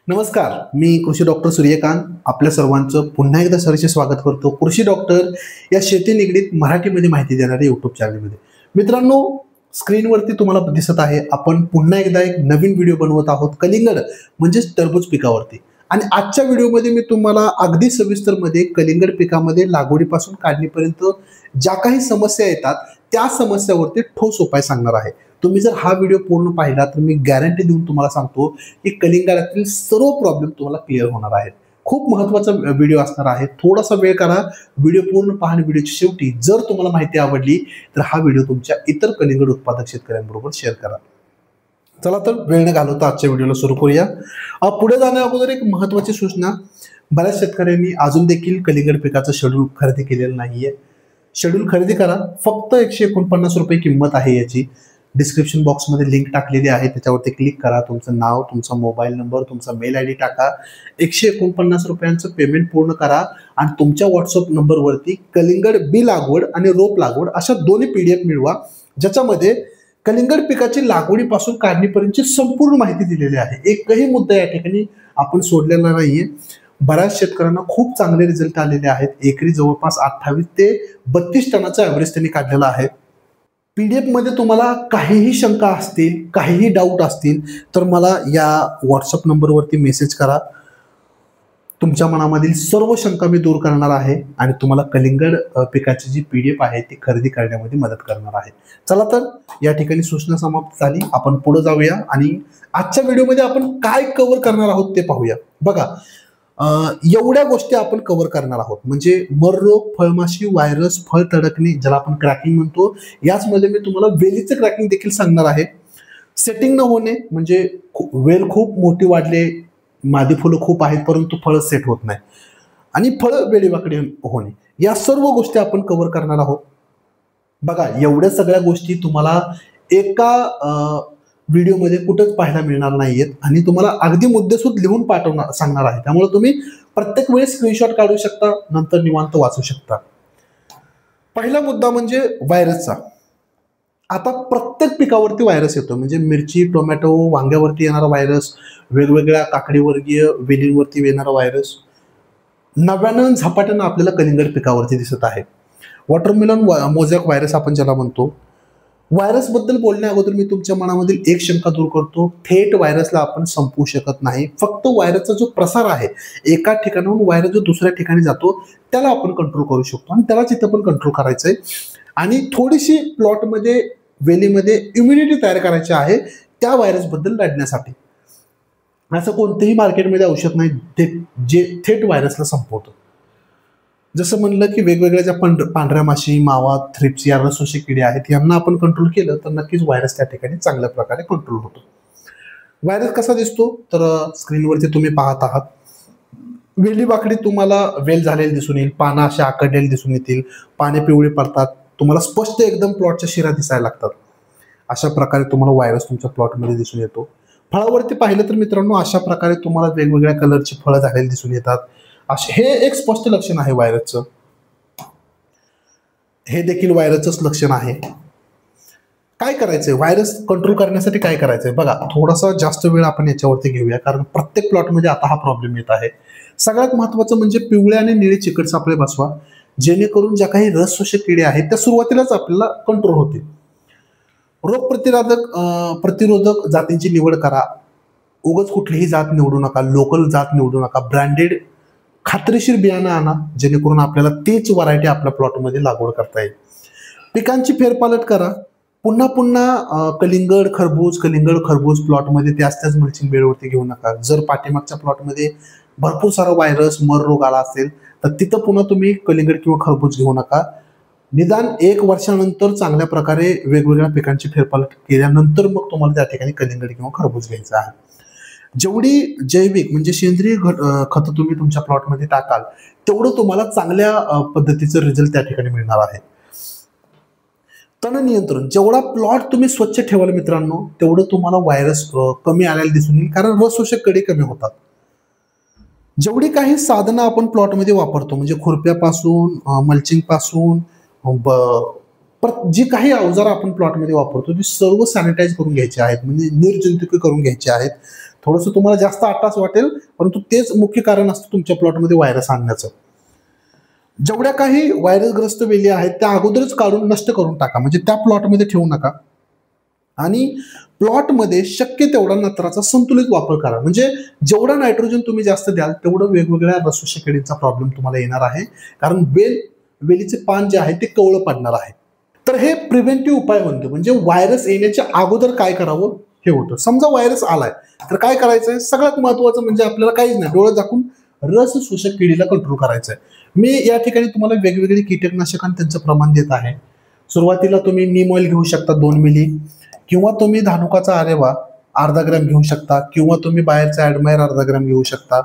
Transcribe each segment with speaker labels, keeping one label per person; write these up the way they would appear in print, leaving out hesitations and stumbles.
Speaker 1: नमस्कार, मी कृषी डॉक्टर सूर्यकांत आपल्या सर्वांचं पुन्हा एकदा सरचे स्वागत करतो. कृषी डॉक्टर या शेती निगडीत मराठीमध्ये माहिती देणाऱ्या युट्यूब चॅनलमध्ये. मित्रांनो, स्क्रीनवरती तुम्हाला दिसत आहे आपण पुन्हा एकदा एक नवीन व्हिडिओ बनवत आहोत कलिंगड म्हणजेच टरबूज पिकावरती. आणि आजच्या व्हिडिओमध्ये मी तुम्हाला अगदी सविस्तरमध्ये कलिंगड पिकामध्ये लागवडीपासून काढणीपर्यंत ज्या काही समस्या येतात त्या समस्यावरती ठोस उपाय सांगणार आहे. तुम्ही जर हा व्हिडिओ पूर्ण पाहिला तर मी गॅरंटी देऊन तुम्हाला सांगतो की कलिंगडातील सर्व प्रॉब्लेम तुम्हाला क्लिअर होणार आहेत. खूप महत्त्वाचा व्हिडिओ असणार आहे. थोडासा वेळ करा, व्हिडिओ पूर्ण पहा आणि व्हिडिओच्या शेवटी जर तुम्हाला माहिती आवडली तर हा व्हिडिओ तुमच्या इतर कलिंगड उत्पादक शेतकऱ्यांबरोबर शेअर करा. चला तर वेळ न घालवता आजच्या व्हिडिओला सुरू करूया. पुढे जाण्या अगोदर एक महत्त्वाची सूचना. बऱ्याच शेतकऱ्यांनी अजून देखील कलिंगड पिकाचं शेड्यूल खरेदी केलेलं नाहीये. शेड्यूल खरेदी करा. फक्त 149 रुपये किंमत आहे याची. डिस्क्रिप्शन बॉक्समध्ये लिंक टाकलेली आहे, त्याच्यावरती क्लिक करा. तुमचं नाव, तुमचा मोबाईल नंबर, तुमचा मेल आय डी टाका. 149 रुपयांचं पेमेंट पूर्ण करा आणि तुमच्या व्हॉट्सअप नंबरवरती कलिंगड बी लागवड आणि रोप लागवड अशा दोन्ही PDF मिळवा, ज्याच्यामध्ये कलिंगड पिकाची लागवडीपासून काढणीपर्यंतची संपूर्ण माहिती दिलेली आहे. एकही मुद्दा या ठिकाणी आपण सोडलेला नाहीये. बऱ्याच शेतकऱ्यांना खूप चांगले रिझल्ट आलेले आहेत. एकरी जवळपास 28 ते 32 टनाचा ॲव्हरेज त्यांनी काढलेला आहे. PDF मध्ये तुम्हाला काहीही शंका असतील, काहीही डाऊट असतील तर मला या व्हॉट्सअप नंबरवरती मेसेज करा. तुमच्या मनामधील सर्व शंका मी दूर करणार आहे आणि तुम्हाला कलिंगड पिकाची जी PDF आहे ती खरेदी करण्यामध्ये मदत करणार आहे. चला तर या ठिकाणी सूचना समाप्त झाली. आपण पुढे जाऊया आणि आजच्या व्हिडिओमध्ये आपण काय कव्हर करणार आहोत ते पाहूया. बघा, एवढ्या गोष्टी आपण कव्हर करणार आहोत, म्हणजे मर रोग, फळमाशी, व्हायरस, फळ तडकणे ज्याला आपण क्रॅकिंग म्हणतो, याचमध्ये मी तुम्हाला वेलीचं क्रॅकिंग देखील सांगणार आहे. सेटिंग न होणे म्हणजे वेल खूप मोठी वाढले, मादी फुलं खूप आहेत परंतु फळं सेट होत नाही आणि फळं वेळीवाकडे होणे, या सर्व गोष्टी आपण कव्हर करणार आहोत. बघा, एवढ्या सगळ्या गोष्टी तुम्हाला एका व्हिडिओमध्ये कुठंच पाहायला मिळणार नाहीयेत आणि तुम्हाला अगदी मुद्देसूद लिहून पाठवणार सांगणार आहे. त्यामुळे तुम्ही प्रत्येक वेळेस स्क्रीनशॉट काढू शकता, नंतर निवांत वाचू शकता. पहिला मुद्दा म्हणजे व्हायरसचा. आता प्रत्येक पिकावरती व्हायरस येतो, म्हणजे मिरची, टोमॅटो, वांग्यावरती येणारा व्हायरस, वेगवेगळ्या काकडीवर्गीय वेलींवरती येणारा व्हायरस नव्यानं झपाट्यानं आपल्याला कलिंगड पिकावरती दिसत आहे. वॉटरमेलन मोझॅक व्हायरस आपण ज्याला म्हणतो. व्हायरस बद्दल बोलण्या अगोदर मी तुमच्या मनामधील एक शंका दूर करतो. थेट व्हायरसला आपण संपवू शकत नाही. फक्त व्हायरसचा जो प्रसार आहे, एका ठिकाणाहून व्हायरस जो दुसऱ्या ठिकाणी जातो त्याला आपण कंट्रोल करू शकतो आणि त्यालाच इथं पण कंट्रोल करायचंय. आणि थोडीशी प्लॉटमध्ये, वेलीमध्ये इम्युनिटी तयार करायची आहे त्या व्हायरसबद्दल लढण्यासाठी. असं कोणतेही मार्केटमध्ये औषध नाही जे थेट व्हायरसला संपवतं. जसं म्हणलं की वेगवेगळ्या ज्या पांढऱ्या माशी, मावा, थ्रिप्स या रसोशी किडे आहेत यांना आपण कंट्रोल केलं तर नक्कीच व्हायरस त्या ठिकाणी चांगल्या प्रकारे कंट्रोल होतो. व्हायरस कसा दिसतो तर स्क्रीनवरती तुम्ही पाहत आहात. वेली वाकडी तुम्हाला वेल झालेली दिसून येईल, पानं अशा आकडलेली दिसून येतील, पाने पिवळी पडतात, तुम्हाला स्पष्ट एकदम प्लॉटच्या शिरा दिसायला लागतात. अशा प्रकारे तुम्हाला व्हायरस तुमच्या प्लॉटमध्ये दिसून येतो. फळावरती पाहिलं तर मित्रांनो अशा प्रकारे तुम्हाला वेगवेगळ्या कलरची फळं झालेली दिसून येतात. हे एक स्पष्ट लक्षण आहे व्हायरसचं. हे देखील व्हायरसचंच लक्षण आहे. काय करायचंय व्हायरस कंट्रोल करण्यासाठी? काय करायचंय बघा, थोडासा जास्त वेळ आपण याच्यावरती घेऊया कारण प्रत्येक प्लॉटमध्ये आता हा प्रॉब्लेम येत आहे. सगळ्यात महत्त्वाचं म्हणजे पिवळ्या आणि निळे चिकट सापळे बसवा, जेणेकरून ज्या काही रसशोषक किडे आहेत त्या सुरुवातीलाच आपल्याला कंट्रोल होतील. रोग प्रतिरोधक जातींची निवड करा. उगाच कुठलीही जात निवडू नका, लोकल जात निवडू नका. ब्रँडेड खात्रीशीर बियाणं आणा, जेणेकरून आपल्याला तीच व्हरायटी आपल्या प्लॉटमध्ये लागवड करता येईल. पिकांची फेरपालट करा. पुन्हा पुन्हा कलिंगड खरबूज प्लॉटमध्ये त्याच मल्चिंग बेडवरती घेऊ नका. जर पाठीमागच्या प्लॉटमध्ये भरपूर सारा व्हायरस, मर रोग आला असेल तर तिथं पुन्हा तुम्ही कलिंगड किंवा खरबूज घेऊ नका. निदान 1 वर्षानंतर चांगल्या प्रकारे वेगवेगळ्या पिकांची फेरपालट केल्यानंतर मग तुम्हाला त्या ठिकाणी कलिंगड किंवा खरबूज घ्यायचं आहे. जेवढी जैविक म्हणजे सेंद्रिय खतं तुम्ही तुमच्या प्लॉटमध्ये टाकाल तेवढं तुम्हाला चांगल्या पद्धतीचं रिझल्ट त्या ठिकाणी मिळणार आहे. तण नियंत्रण. जेवढा प्लॉट तुम्ही स्वच्छ ठेवाल मित्रांनो तेवढं तुम्हाला व्हायरस कमी आलेला दिसून येईल, कारण रसशोषक किडे कमी होतात. जेवढी काही साधनं आपण प्लॉटमध्ये वापरतो, म्हणजे खुरप्यापासून, मल्चिंग पासून, जी काही अवजार आपण प्लॉटमध्ये वापरतो ती सर्व सॅनिटाईज करून घ्यायची आहेत, म्हणजे निर्जंतुकी करून घ्यायची आहेत. थोडंसं तुम्हाला जास्त आटास वाटेल, परंतु तेच मुख्य कारण असतं तुमच्या प्लॉटमध्ये व्हायरस आणण्याचं. जेवढ्या काही व्हायरसग्रस्त वेली आहेत त्या अगोदरच काढून नष्ट करून टाका, म्हणजे त्या प्लॉटमध्ये ठेवू नका. आणि प्लॉटमध्ये शक्य तेवढा नत्राचा संतुलित वापर करा. म्हणजे जेवढा नायट्रोजन तुम्ही जास्त द्याल तेवढं वेगवेगळ्या रसोशी किडींचा प्रॉब्लेम तुम्हाला येणार आहे, कारण वेलीचे पान जे आहे ते कवळं पडणार आहे. तर हे प्रिव्हेंटिव्ह उपाय बनतो. म्हणजे व्हायरस येण्याच्या अगोदर काय करावं हे होतं. समजा व्हायरस आलाय तर काय करायचंय, सगळ्यात महत्वाचं म्हणजे आपल्याला काहीच नाही, डोळं झाकून रस शोषक किडीला कंट्रोल करायचंय. मी या ठिकाणी तुम्हाला वेगवेगळी कीटकनाशकांना त्यांचं प्रमाण देत आहे. सुरुवातीला तुम्ही नीम ऑइल घेऊ शकता 2 मिली, किंवा तुम्ही धानुकाचा आरेवा अर्धा ग्रॅम घेऊ शकता, किंवा तुम्ही बाहेरचा ॲडमायर अर्धा ग्रॅम घेऊ शकता.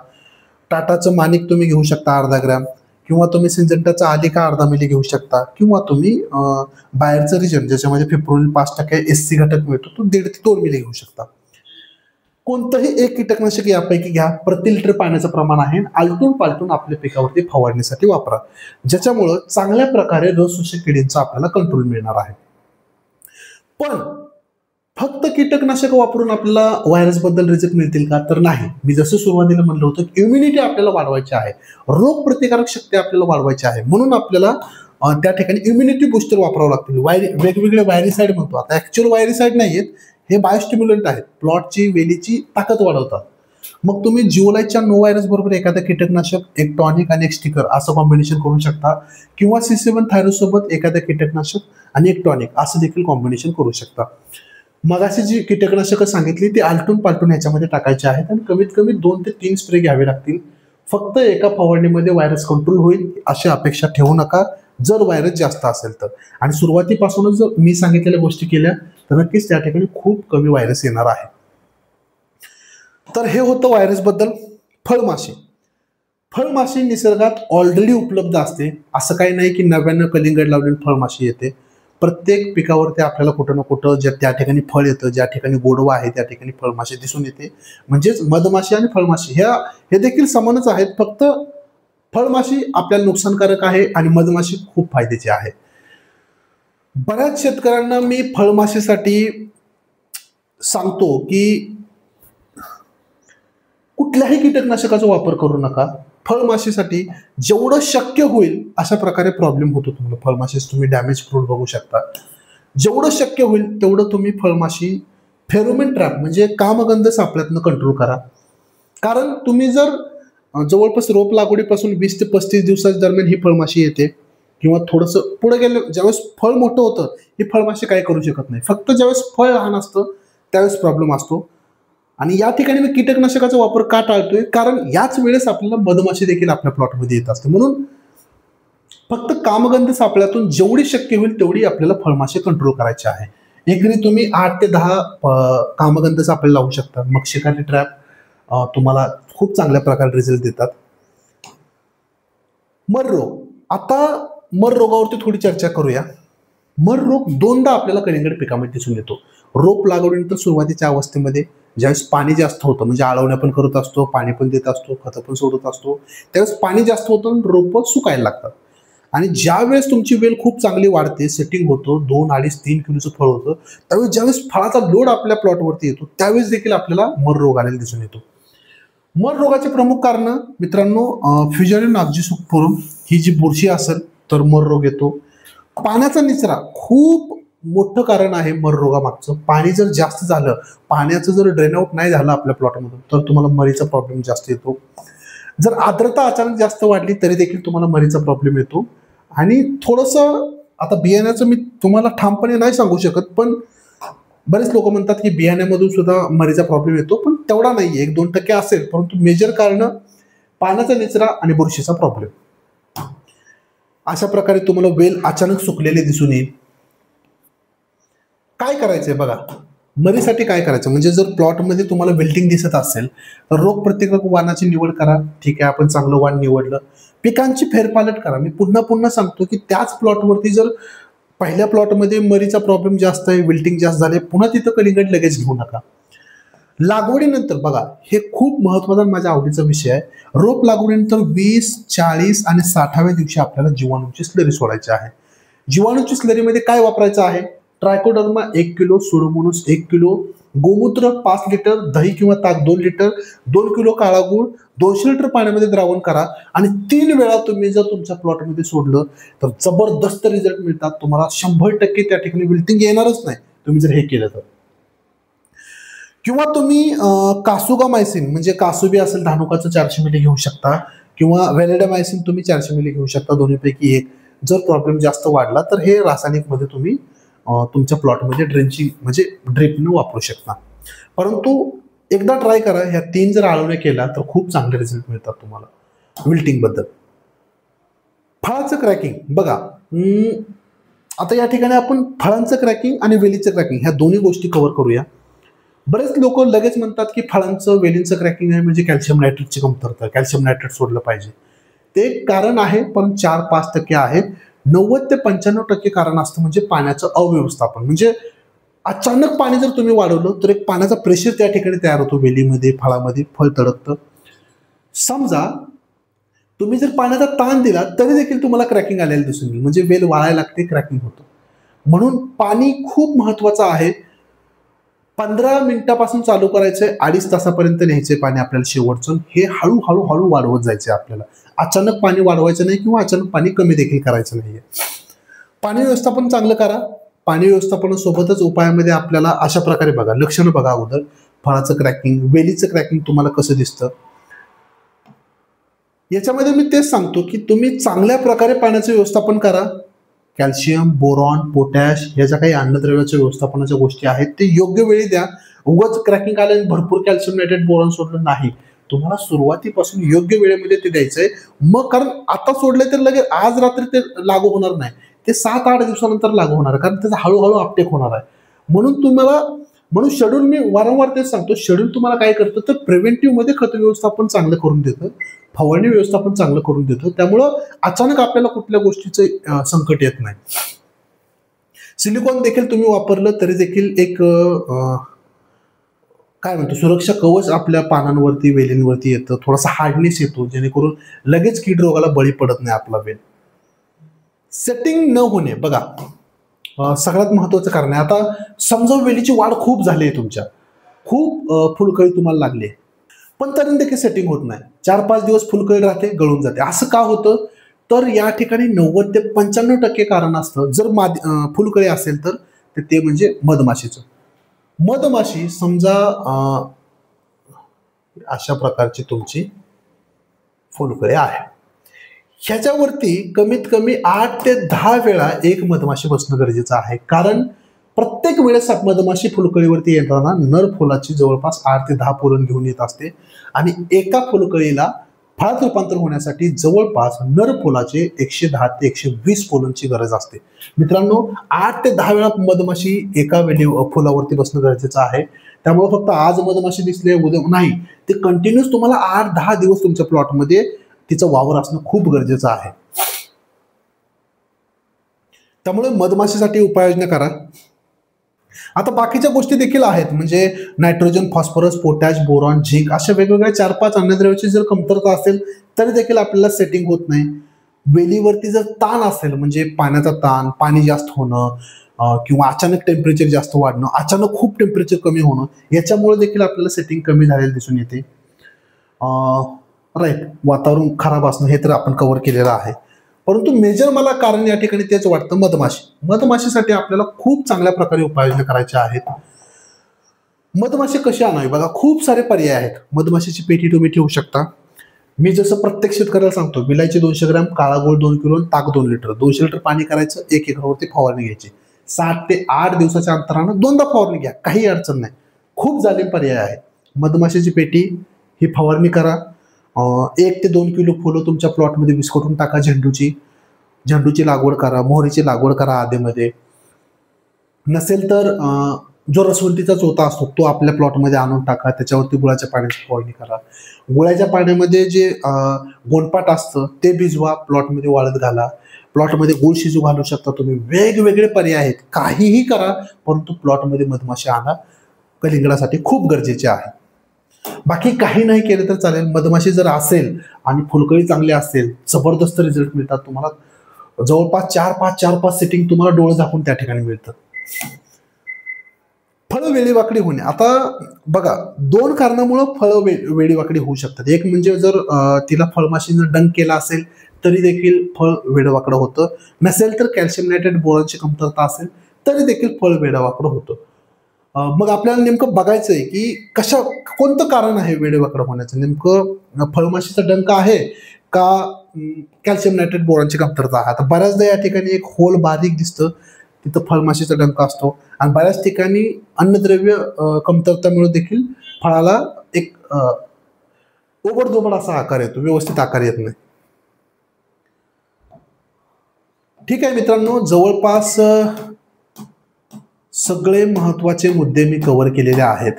Speaker 1: टाटाचं माणिक तुम्ही घेऊ शकता अर्धा ग्रॅम, किंवा तुम्ही सिंजेंटाचा आलिका अर्धा मिली घेऊ शकता, किंवा तुम्ही बाहेरचं रिजन ज्याच्यामध्ये फेब्रुवारी 5% SC घटक मिळतो तो 1.5 ते 2 मिली घेऊ शकता. कोणतंही एक कीटकनाशक यापैकी घ्या, प्रति लिटर पाण्याचं प्रमाण आहे, आलटून पालटून आपल्या पिकावरती फवारणीसाठी वापरा, ज्याच्यामुळं चांगल्या प्रकारे रस शोषक किडींचा आपल्याला कंट्रोल मिळणार आहे. पण फक्त कीटकनाशक वापरून आपल्याला व्हायरस बद्दल रिझल्ट मिळतील का, तर नाही. मी जसं सुरुवातीला म्हणलं होतं, इम्युनिटी आपल्याला वाढवायची आहे, रोग प्रतिकारक शक्ती आपल्याला वाढवायची आहे, म्हणून आपल्याला त्या ठिकाणी इम्युनिटी बुस्टर वापरावं लागतील. वेगवेगळे व्हायरिसाइड म्हणतो, आता ऍक्च्युअल व्हायरिसाइड नाहीयेत, हे बायोस्टिम्युलंट आहेत, प्लॉटची वेलीची ताकद वाढवतात. मग तुम्ही जिओलाइटच्या नो व्हायरस बरोबर एखादं कीटकनाशक, एक टॉनिक आणि एक स्टिकर असं कॉम्बिनेशन करू शकता, किंवा C7 थायरॉइड सोबत एखादं कीटकनाशक आणि एक टॉनिक असं देखील कॉम्बिनेशन करू शकता. मगाशी जी कीटकनाशकं सांगितली ती आलटून पालटून याच्यामध्ये टाकायची आहेत, आणि कमीत कमी 2 ते 3 स्प्रे घ्यावे लागतील. फक्त एका फवारणीमध्ये व्हायरस कंट्रोल होईल अशी अपेक्षा ठेवू नका, जर व्हायरस जास्त असेल तर. आणि सुरुवातीपासूनच जर मी सांगितलेल्या गोष्टी केल्या तर नक्कीच त्या ठिकाणी खूप कमी व्हायरस येणार आहे. तर हे होतं व्हायरस बद्दल. फळमाशी निसर्गात ऑलरेडी उपलब्ध असते, असं काही नाही की नव्यानं कलिंगड लावलेली फळमाशी येते. प्रत्येक पिकावरती आपल्याला कुठं ना कुठं त्या ठिकाणी फळ येतं, ज्या ठिकाणी गोडवा आहे त्या ठिकाणी फळमाशी दिसून येते. म्हणजेच मधमाशी आणि फळमाशी हे देखील समानच आहेत, फक्त फळमाशी आपल्याला नुकसानकारक आहे आणि मधमाशी खूप फायद्याची आहे. बऱ्याच शेतकऱ्यांना मी फळमाशीसाठी सांगतो की कुठल्याही कीटकनाशकाचा वापर करू नका. फळमाशीसाठी जेवढं शक्य होईल अशा प्रकारे प्रॉब्लेम होतो तुम्हाला. फळमाशीस तुम्ही डॅमेज फ्रूट बघू शकता. जेवढं शक्य होईल तेवढं तुम्ही फळमाशी फेरोमेन ट्रॅप म्हणजे कामगंध सापळ्यातनं कंट्रोल करा. कारण तुम्ही जर जवळपास रोप लागवडीपासून 20 ते 35 दिवसाच्या दरम्यान ही फळमाशी येते, किंवा थोडंसं पुढे गेलं ज्यावेळेस फळ मोठं होतं ही फळमाशी काय करू शकत नाही. फक्त ज्यावेळेस फळ लहान असतं त्यावेळेस प्रॉब्लेम असतो. आणि या ठिकाणी मी कीटकनाशकाचा वापर का टाळतोय, कारण याच वेळेस आपल्याला मधमाशी देखील आपल्या प्लॉटमध्ये येत असते. म्हणून फक्त कामगंध सापळ्यातून जेवढी शक्य होईल तेवढी आपल्याला फळमाशी कंट्रोल करायची आहे. एकरी तुम्ही 8 ते 10 कामगंध सापळे लावू शकता. मग शिकारी ट्रॅप तुम्हाला खूप चांगल्या प्रकारे रिझल्ट देतात. मर रोग, आता मर रोगावरती थोडी चर्चा करूया. मर रोग 2दा आपल्याला कलिंगड पिकामध्ये दिसून येतो. रोप लागवडीनंतर सुरुवातीच्या अवस्थेमध्ये ज्यावेळेस पाणी जास्त होतं, म्हणजे आळवण्या पण करत असतो, पाणी पण देत असतो, खतं पण सोडत असतो, त्यावेळेस पाणी जास्त होतं आणि रोपं सुकायला लागतात. आणि ज्यावेळेस तुमची वेल खूप चांगली वाढते, सेटिंग होतो, 2, 2.5, 3 किलोचं फळ होतं, त्यावेळेस ज्यावेळेस फळाचा लोड आपल्या प्लॉटवरती येतो त्यावेळेस देखील आपल्याला मर रोग आलेला दिसून येतो. मर रोगाचे प्रमुख कारण मित्रांनो, फ्युजारियम ऑक्झिसोस्पोरम ही जी बुरशी असेल तर मर रोग येतो. पाण्याचा निचरा खूप मोठं कारण आहे मर रोगामागचं. पाणी जर जास्त झालं, पाण्याचं जर ड्रेन आउट नाही झालं आपल्या प्लॉटमधून तर तुम्हाला मरीचा प्रॉब्लेम जास्त येतो. जर आर्द्रता अचानक जास्त वाढली तरी देखील तुम्हाला मरीचा प्रॉब्लेम येतो. आणि थोडंसं आता बियाण्याचं मी तुम्हाला ठामपणे नाही सांगू शकत, पण बरेच लोक म्हणतात की बियाण्यामधून सुद्धा मरीचा प्रॉब्लेम येतो, पण तेवढा नाही, 1-2% असेल. परंतु मेजर कारण पाण्याचा निचरा आणि बुरशीचा प्रॉब्लेम. अशा प्रकारे तुम्हाला वेल अचानक सुकलेले दिसून येईल. काय करायचंय बघा, मरीसाठी काय करायचं म्हणजे जर प्लॉटमध्ये तुम्हाला विल्टिंग दिसत असेल तर रोग प्रतिकारक वाणाची निवड करा. ठीक आहे, आपण चांगलं वाण निवडलं. पिकांची फेरपालट करा. मी पुन्हा सांगतो की त्याच प्लॉटवरती जर पहिल्या प्लॉटमध्ये मरीचा प्रॉब्लेम जास्त आहे, विल्टिंग जास्त झाले, पुन्हा तिथं कलिंगड लगेच घेऊ नका. लागवडीनंतर बघा, हे खूप महत्वाचा माझ्या आवडीचा विषय आहे. रोप लागवडीनंतर 20, 40 आणि 60व्या दिवशी आपल्याला जीवाणूची स्लरी सोडायची आहे. जीवाणूची स्लरीमध्ये काय वापरायचं आहे ट्रायकोडर्मा 1 किलो, सुडोमोनास 1 किलो, गोमूत्र 5 लिटर, दही किंवा ताक 2 लिटर, 2 किलो काळा गूळ, 200 लिटर पाण्यामध्ये द्रावण करा आणि 3 वेळा तुम्ही जर तुमच्या प्लॉटमध्ये सोडलं तर जबरदस्त रिझल्ट मिळतात तुम्हाला. 100% त्या ठिकाणी विल्टिंग येणारच नाही तुम्ही जर हे केलं तर. किंवा तुम्ही कासुगामायसिन म्हणजे कासुबी असेल धानुकाचं 400 मिली घेऊ शकता किंवा व्हॅलिडामायसिन तुम्ही 400 मिली घेऊ शकता, दोन्हीपैकी एक. जर प्रॉब्लेम जास्त वाढला तर हे रासायनिक मध्ये तुम्ही तुमच्या प्लॉटमध्ये ड्रेंचिंग म्हणजे ड्रिपनं वापरू शकता. परंतु एकदा ट्राय करा, ह्या 3 जर आळवण्या केला तर खूप चांगले रिझल्ट मिळतात तुम्हाला विल्टिंग बद्दल. फळाचं क्रॅकिंग बघा, आता या ठिकाणी आपण फळांचं क्रॅकिंग आणि वेलीचं क्रॅकिंग ह्या दोन्ही गोष्टी कव्हर करूया. बरेच लोक लगेच म्हणतात की फळांचं वेलींचं क्रॅकिंग आहे म्हणजे कॅल्शियम नायट्रेटची कमतरता, कॅल्शियम नायट्रेट सोडलं पाहिजे. ते कारण आहे पण 4-5% आहे. 90 ते 95% कारण असतं म्हणजे पाण्याचं अव्यवस्थापन. म्हणजे अचानक पाणी जर तुम्ही वाढवलं तर एक पाण्याचा प्रेशर त्या ठिकाणी तयार होतो वेलीमध्ये, फळामध्ये, फळ तडकतं. समजा तुम्ही जर पाण्याचा ताण दिला तरी देखील तुम्हाला क्रॅकिंग आलेलं दिसून येईल, म्हणजे वेल वाळायला लागते, क्रॅकिंग होतं. म्हणून पाणी खूप महत्वाचं आहे. 15 मिनिटापासून चालू करायचंय, 2.5 तासापर्यंत न्यायचंय पाणी आपल्याला शेवटचं. हे हळूहळू हळू वाढवत जायचंय आपल्याला. अचानक पाणी वाढवायचं नाही किंवा अचानक पाणी कमी देखील करायचं नाहीये. पाणी व्यवस्थापन चांगलं करा. पाणी व्यवस्थापनासोबतच उपायामध्ये आपल्याला अशा प्रकारे बघा, लक्षणं बघा अगोदर. फळाचं क्रॅकिंग, वेलीचं क्रॅकिंग तुम्हाला कसं दिसतं याच्यामध्ये मी तेच सांगतो की तुम्ही चांगल्या प्रकारे पाण्याचं व्यवस्थापन करा. कॅल्शियम, बोरॉन, पोटॅश या ज्या काही अन्नद्रव्याच्या व्यवस्थापनाच्या गोष्टी आहेत ते योग्य वेळी द्या. उगाच क्रॅकिंग आलं भरपूर कॅल्शियम नायट्रेट बोरॉन सोडलं नाही. तुम्हाला सुरुवातीपासून योग्य वेळेमध्ये ते द्यायचंय. मग कारण आता सोडलंय तर लगेच आज रात्री ते लागू होणार नाही, ते 7-8 दिवसानंतर लागू होणार, कारण त्याचा हळूहळू अपटेक होणार आहे. म्हणून शेड्यूल मी वारंवार तेच सांगतो, शेड्यूल तुम्हाला काय करतं तर प्रिव्हेंटिव्ह मध्ये खत व्यवस्थापन चांगलं करून देतं, फवारणी व्यवस्थापन चांगलं करून देतं. त्यामुळं अचानक आपल्याला कुठल्या गोष्टीचं संकट येत नाही. सिलिकॉन देखील तुम्ही वापरलं तरी देखील एक काय म्हणतो सुरक्षा कवच आपल्या पानांवरती, वेलींवरती येतं. थोडासा हार्डनेस येतो जेणेकरून लगेच कीड रोगाला बळी पडत नाही आपला वेल. सेटिंग न होणे बघा, सगळ्यात महत्वाचं कारण आहे. आता समजा वेलीची वाढ खूप झाली आहे तुमच्या, खूप फुलकळी तुम्हाला लागली आहे, पण तरी देखील सेटिंग होत नाही. 4-5 दिवस फुलकळी राहते, गळून जाते. असं का होतं तर या ठिकाणी 90 ते 95% कारण असतं. जर फुलकळी असेल तर ते म्हणजे मधमाशीचं. मधमाशी समजा अशा प्रकारची तुमची फुलकळी आहे, ह्याच्यावरती कमीत कमी 8 ते 10 वेळा एक मधमाशी बसणं गरजेचं आहे. कारण प्रत्येक वेळेस मधमाशी फुलकळीवरती येताना नर फुलाची जवळपास 8 ते 10 पोलन घेऊन येत असते आणि एका फुलकळीला फळात रूपांतर होण्यासाठी जवळपास नर फुलाचे 110 ते 120 पोलनची गरज असते. मित्रांनो, 8 ते 10 वेळा मधमाशी एका फुलावरती बसणं गरजेचं आहे. त्यामुळे फक्त आज मधमाशी दिसले उद्या नाही, ते कंटिन्यूस तुम्हाला 8-10 दिवस तुमच्या प्लॉटमध्ये तिचं वावर असणं खूप गरजेचं आहे. त्यामुळे मधमाशीसाठी उपाययोजना करा. आता बाकीच्या गोष्टी देखील आहेत, म्हणजे nitrogen, phosphorus, potash, boron, zinc अशा वेगवेगळ्या 4-5 अन्नद्रव्याची जर कमतरता असेल तरी देखील आपल्याला सेटिंग होत नाही. वेलीवरती जर ताण असेल म्हणजे पाण्याचा ताण, पाणी जास्त होणं किंवा अचानक टेम्परेचर जास्त वाढणं, अचानक खूप टेम्परेचर कमी होणं, याच्यामुळे देखील आपल्याला सेटिंग कमी झालेलं दिसून येते. राईट, वातावरण खराब असणं हे तर आपण कव्हर केलेलं आहे. परंतु मेजर मला कारण या ठिकाणी तेच वाटतं, मधमाशी. मधमाशीसाठी आपल्याला खूप चांगल्या प्रकारे उपाययोजना करायच्या आहेत. मधमाशी कशी आणावी बघा, खूप सारे पर्याय आहेत. मधमाशीची पेटी तुम्ही ठेवू शकता. मी जसं प्रत्येक शेतकऱ्याला सांगतो, विलायची 200 ग्रॅम, काळा गोळ 2 किलो, ताक 2 लिटर, 200 लिटर पाणी करायचं, 1 एकरावरती फवारणी घ्यायची. 7 ते 8 दिवसाच्या अंतरानं 2दा फवारणी घ्या, काही अडचण नाही. खूप जालीम पर्याय आहेत. मधमाशीची पेटी ही फवारणी करा. 1 ते 2 किलो फुलं तुमच्या प्लॉटमध्ये विस्कटून टाका. झेंडूची लागवड करा, मोहरीची लागवड करा आधीमध्ये. नसेल तर जो रसवंतीचा चोथा असतो तो आपल्या प्लॉटमध्ये आणून टाका, त्याच्यावरती गुळाच्या पाण्याची फवारणी करा. गुळाच्या पाण्यामध्ये जे गोणपाट असतं ते भिजवा, प्लॉटमध्ये वाळत घाला. प्लॉटमध्ये गुळ शिजू घालू शकता तुम्ही. वेगवेगळे पर्याय आहेत, काहीही करा, परंतु प्लॉटमध्ये मधमाशी आणा, कलिंगडासाठी खूप गरजेचे आहे. बाकी काही नाही केलं तर चालेल. मधमाशी जर असेल आणि फुलकळी चांगली असेल, जबरदस्त रिझल्ट मिळतात तुम्हाला. जवळपास 4-5 सेटिंग तुम्हाला डोळे झाकून त्या ठिकाणी मिळतं. फळं वेळीवाकडी होणे. आता बघा, दोन कारणामुळे फळं वेळीवाकडी होऊ शकतात. एक म्हणजे जर तिला फळमाशीनं डंक केला असेल तरी देखील फळ वेडवाकडं होतं. नसेल तर कॅल्शियम नायट्रेट बोरॉनची कमतरता असेल तरी देखील फळ वेडवाकडं होतं. मग आपल्याला नेमकं बघायचंय की कोणतं कारण आहे वेडेवाकडं होण्याचं. नेमकं फळमाशीचा डंक आहे का कॅल्शियम नायट्रेट बोरॉनची कमतरता आहे. आता बऱ्याचदा या ठिकाणी एक होल बारीक दिसतं, तिथं फळमाशीचा डंक असतो. आणि बऱ्याच ठिकाणी अन्नद्रव्य कमतरतामुळे देखील फळाला एक ओबडधोबड असा आकार येतो, व्यवस्थित आकार येत नाही. ठीक आहे मित्रांनो, जवळपास सगळे महत्वाचे मुद्दे मी कव्हर केलेले आहेत.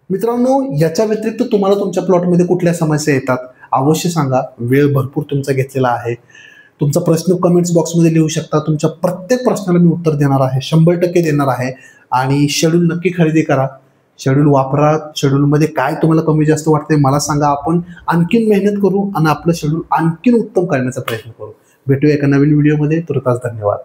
Speaker 1: मित्रांनो, याच्या व्यतिरिक्त तुम्हाला तुमच्या प्लॉटमध्ये कुठल्या समस्या येतात अवश्य सांगा. वेळ भरपूर तुमचा घेतलेला आहे. तुमचा प्रश्न कमेंट्स बॉक्समध्ये लिहू शकता. तुमच्या प्रत्येक प्रश्नाला मी उत्तर देणार आहे, 100% देणार आहे. आणि शेड्यूल नक्की खरेदी करा, शेड्यूल वापरा. शेड्यूलमध्ये काय तुम्हाला कमी जास्त वाटते मला सांगा. आपण आणखीन मेहनत करू आणि आपलं शेड्यूल आणखीन उत्तम करण्याचा प्रयत्न करू. भेटूया एका नवीन व्हिडिओमध्ये. तुर्तास धन्यवाद.